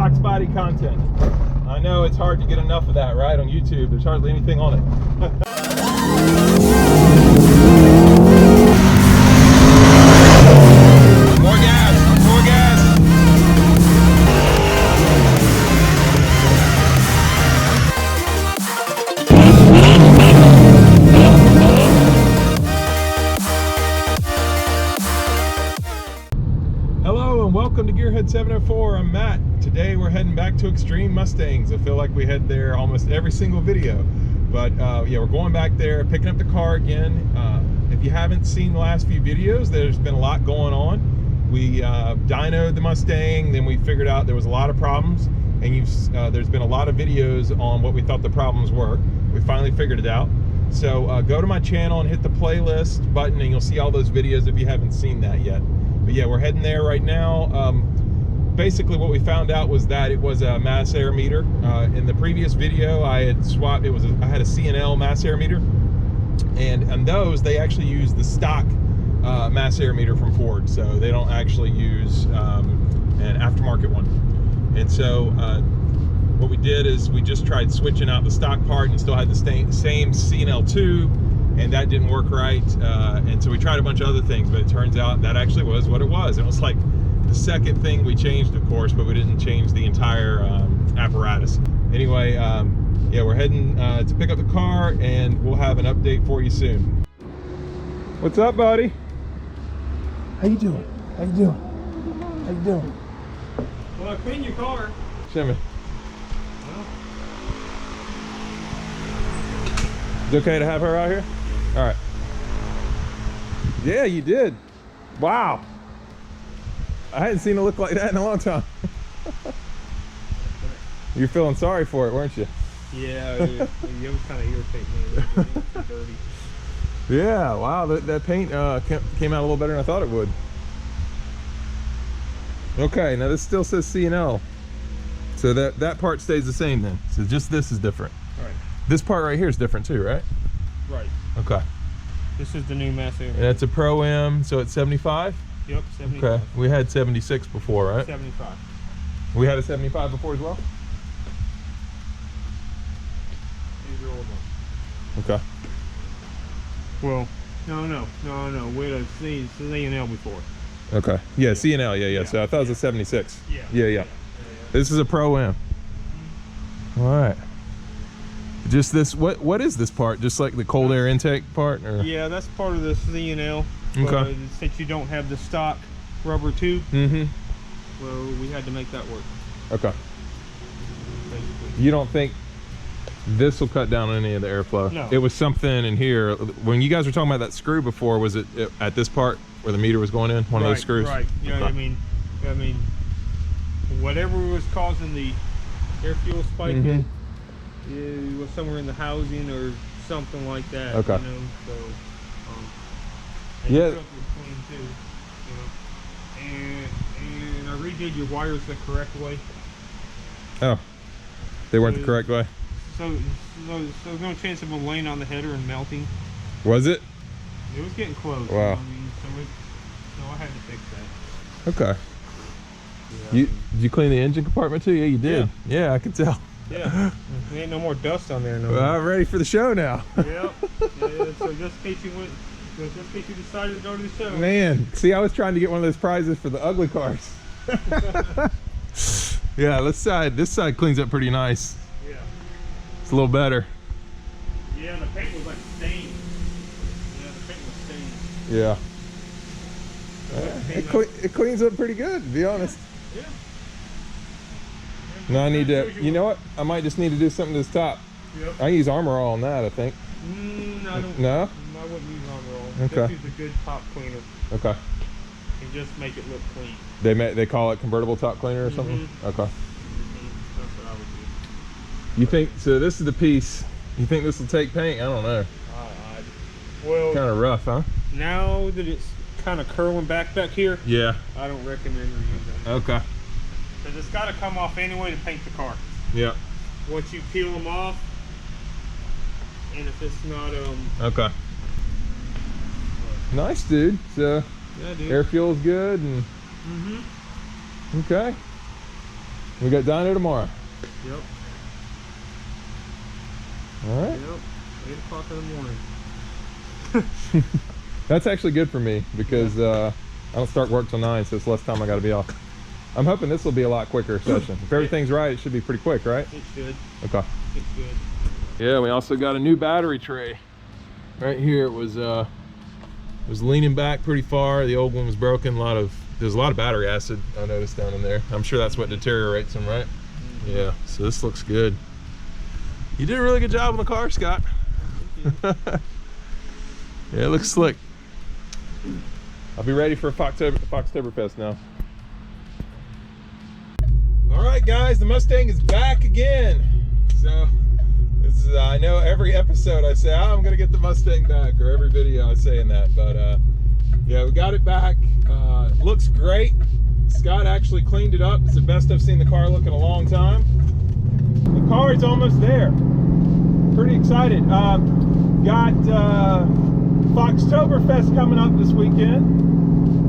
Foxbody content. I know it's hard to get enough of that, right? On YouTube, there's hardly anything on it. More gas, more gas. Hello and welcome to Gearhead 704. I'm Matt. Today we're heading back to Extreme Mustangs. I feel like we head there almost every single video, but yeah, we're going back there, picking up the car again. If you haven't seen the last few videos, there's been a lot going on. We dynoed the Mustang, then we figured out there was a lot of problems, and there's been a lot of videos on what we thought the problems were. We finally figured it out. So go to my channel and hit the playlist button, and you'll see all those videos if you haven't seen that yet. But yeah, we're heading there right now. Basically what we found out was that it was a mass air meter. In the previous video I had swapped, I had a C&L mass air meter, and on those they actually use the stock mass air meter from Ford, so they don't actually use an aftermarket one. And so what we did is we just tried switching out the stock part and still had the same C&L tube, and that didn't work right. And so we tried a bunch of other things, but it turns out that actually was what it was. It was like the second thing we changed, of course, but we didn't change the entire apparatus. Anyway, yeah, we're heading to pick up the car, and we'll have an update for you soon. What's up, buddy? How you doing? How you doing? How you doing? Well, I cleaned your car. Shimmy. Well, It's okay to have her out here? All right. Yeah, you did. Wow. I hadn't seen it look like that in a long time. You're feeling sorry for it, weren't you? yeah, it was kind of irritating me. It was dirty. Yeah, wow, that paint came out a little better than I thought it would. Okay, now this still says C&L. So that part stays the same then. So just this is different. All right. This part right here is different too, right? Right. Okay. This is the new mass air. And that's a Pro M, so it's 75? Yep, 75. Okay, we had 76 before, right? 75. We had a 75 before as well? Here's your old one. Okay. Well, no. Wait, I've seen C&L before. Okay. Yeah, C&L, yeah. So I thought it was a 76. Yeah. This is a Pro M. All right. Just this, what is this part? Just like the cold air intake part? Or? Yeah, that's part of the C&L. Okay. Since you don't have the stock rubber tube, well, we had to make that work. Okay. Basically. You don't think this will cut down on any of the airflow? No. It was something in here. When you guys were talking about that screw before, was it at this part where the meter was going in? One of those screws? Right. Yeah, okay. I mean, whatever was causing the air fuel spike, it was somewhere in the housing or something like that. Okay. You know, so yeah. the truck was clean too. You know, and I redid your wires the correct way. Oh, they weren't the correct way. So there's no chance of them laying on the header and melting. Was it? It was getting close. Wow. You know what I mean? So I had to fix that. Okay. Yeah, Did you clean the engine compartment too? Yeah, you did. Yeah, I could tell. Yeah. There ain't no more dust on there no more. Well, I'm ready for the show now. Yep. Yeah, so just in case you decided to go to the show. Man, see, I was trying to get one of those prizes for the ugly cars. Yeah, this side cleans up pretty nice. Yeah. It's a little better. Yeah, the paint was like stained. Yeah, the paint was stained. Yeah. So It cleans up pretty good, to be honest. Yeah. No, I need to, you know what? I might just need to do something to this top. Yep. I use Armor All on that, I think. I don't. No? I wouldn't use Armor All. Okay. Just use a good top cleaner Okay. and just make it look clean. They call it convertible top cleaner or something? Okay. That's what I would do. You think, so this is the piece. You think this will take paint? I don't know. Well, Kind of rough, huh? now that it's kind of curling back here, Yeah. I don't recommend reusing it. Okay. Because it's got to come off anyway to paint the car. Yeah. Once you peel them off, and if it's not Okay. Nice, dude. So yeah, dude. air fuel's good and okay. We got dyno tomorrow. Yep. All right. Yep. 8 o'clock in the morning. That's actually good for me because I don't start work till 9, so it's less time I got to be off. I'm hoping this will be a lot quicker session. If everything's right, it should be pretty quick, right? It should. Okay. It's good. Yeah, we also got a new battery tray. Right here, it was leaning back pretty far. The old one was broken. There's a lot of battery acid I noticed down in there. I'm sure that's what deteriorates them, right? Mm-hmm. Yeah. So this looks good. You did a really good job on the car, Scott. Yeah, it looks slick. I'll be ready for Foxtoberfest now. All right, guys, the Mustang is back again. So this is, I know every episode I say, oh, I'm gonna get the Mustang back, or every video I'm saying that, but yeah, we got it back. Looks great. Scott actually cleaned it up. It's the best I've seen the car look in a long time. The car is almost there. Pretty excited. Got Foxtoberfest coming up this weekend.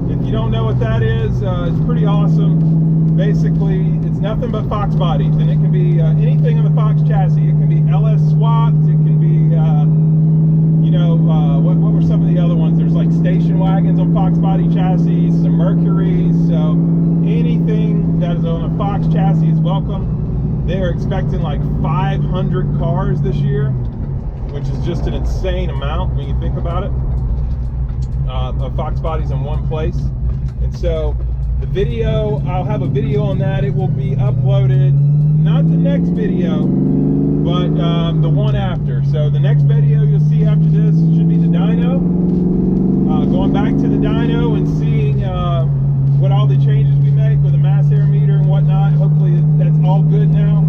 If you don't know what that is, it's pretty awesome. Basically, it's nothing but Fox bodies, and it can be anything on the Fox chassis. It can be LS swapped. It can be, you know, what were some of the other ones? There's like station wagons on Fox body chassis, some Mercuries. So anything that is on a Fox chassis is welcome. They are expecting like 500 cars this year, which is just an insane amount when you think about it, of Fox bodies in one place. And so the video, I'll have a video on that. It will be uploaded, not the next video, but the one after. So the next video you'll see after this should be the dyno. Going back to the dyno and seeing what all the changes we make with the mass air meter and whatnot. Hopefully that's all good now.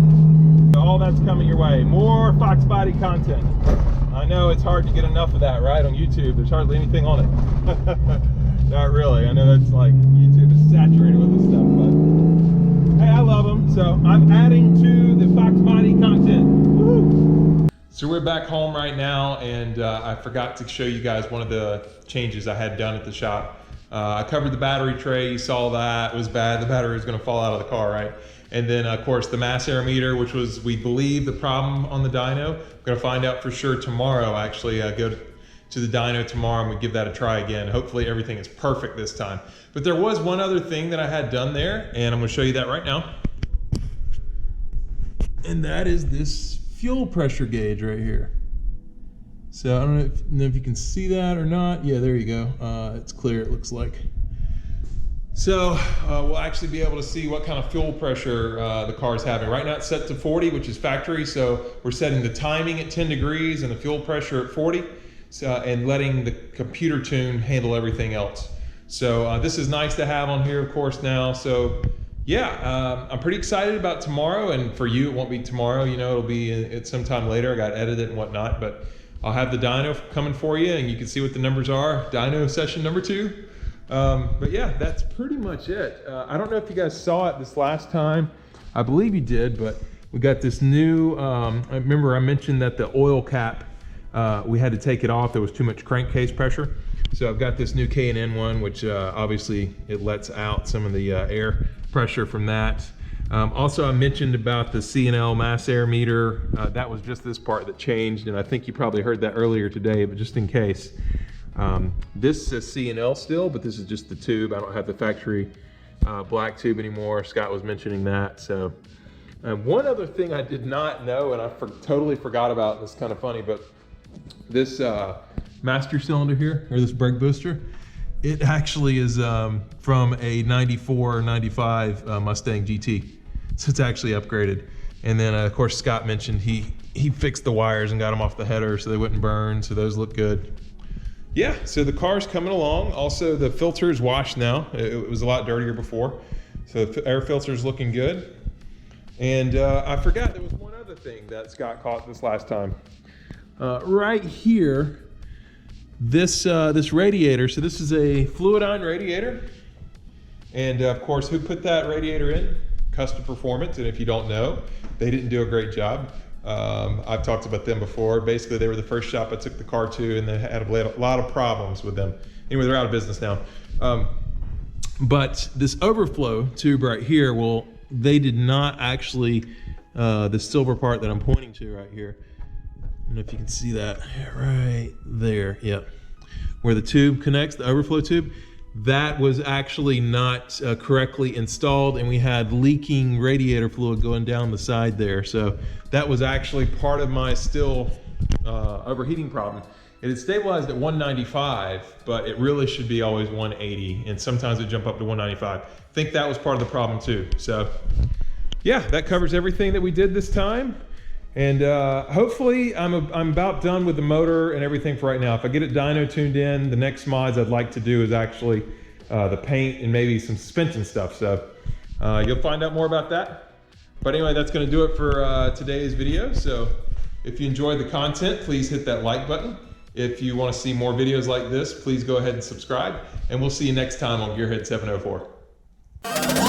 All that's coming your way. More Fox body content. I know it's hard to get enough of that, right? On YouTube, there's hardly anything on it. Not really. I know that's like, YouTube is saturated with this stuff, but hey, I love them. So I'm adding to the Fox body content. Woo! So we're back home right now, and I forgot to show you guys one of the changes I had done at the shop. I covered the battery tray. You saw that. It was bad. The battery was going to fall out of the car, right? And then, of course, the mass air meter, which was, we believe, the problem on the dyno. I'm going to find out for sure tomorrow. Actually, go to the dyno tomorrow and we give that a try again. Hopefully everything is perfect this time. But there was one other thing that I had done there, and I'm going to show you that right now. And that is this fuel pressure gauge right here. So I don't know if you can see that or not. Yeah, there you go. It's clear, it looks like. So we'll actually be able to see what kind of fuel pressure the car is having. Right now it's set to 40, which is factory. So we're setting the timing at 10 degrees and the fuel pressure at 40, and letting the computer tune handle everything else. So this is nice to have on here, of course, now. So yeah, I'm pretty excited about tomorrow. And for you, it won't be tomorrow. You know, it'll be at some time later. I got to edit it and whatnot. But I'll have the dyno coming for you, and you can see what the numbers are. Dyno session number 2. But yeah, that's pretty much it. I don't know if you guys saw it this last time. I believe you did, but we got this new, I remember I mentioned that the oil cap, we had to take it off. There was too much crankcase pressure. So I've got this new K&N one, which obviously it lets out some of the air pressure from that. Also, I mentioned about the C&L mass air meter. That was just this part that changed, and I think you probably heard that earlier today, but just in case. This says C&L still, but this is just the tube. I don't have the factory black tube anymore. Scott was mentioning that. So one other thing I did not know, and I totally forgot about, and it's kind of funny, but this master cylinder here, or this brake booster, it actually is from a 94 or 95 Mustang GT. So it's actually upgraded. And then of course Scott mentioned he fixed the wires and got them off the header so they wouldn't burn, so those look good. Yeah, so the car's coming along. Also, the filter is washed now. It was a lot dirtier before. So the air filter is looking good. And I forgot there was one other thing that Scott caught this last time. Right here, this radiator. So this is a Fluidine radiator. And of course, who put that radiator in? Custom Performance. And if you don't know, they didn't do a great job. I've talked about them before. Basically, they were the first shop I took the car to, and they had a lot of problems with them. Anyway, they're out of business now. But this overflow tube right here will they did not actually, the silver part that I'm pointing to right here, I don't know if you can see that right there. Yep. Where the tube connects, the overflow tube, that was actually not correctly installed, and we had leaking radiator fluid going down the side there. So that was actually part of my still overheating problem. It had stabilized at 195, but it really should be always 180, and sometimes it jump up to 195. I think that was part of the problem too. So yeah, that covers everything that we did this time. And hopefully I'm about done with the motor and everything for right now. If I get it dyno tuned in, the next mods I'd like to do is actually the paint and maybe some suspension stuff. So you'll find out more about that. But anyway, that's gonna do it for today's video. So if you enjoyed the content, please hit that like button. If you wanna see more videos like this, please go ahead and subscribe. And we'll see you next time on Gearhead 704.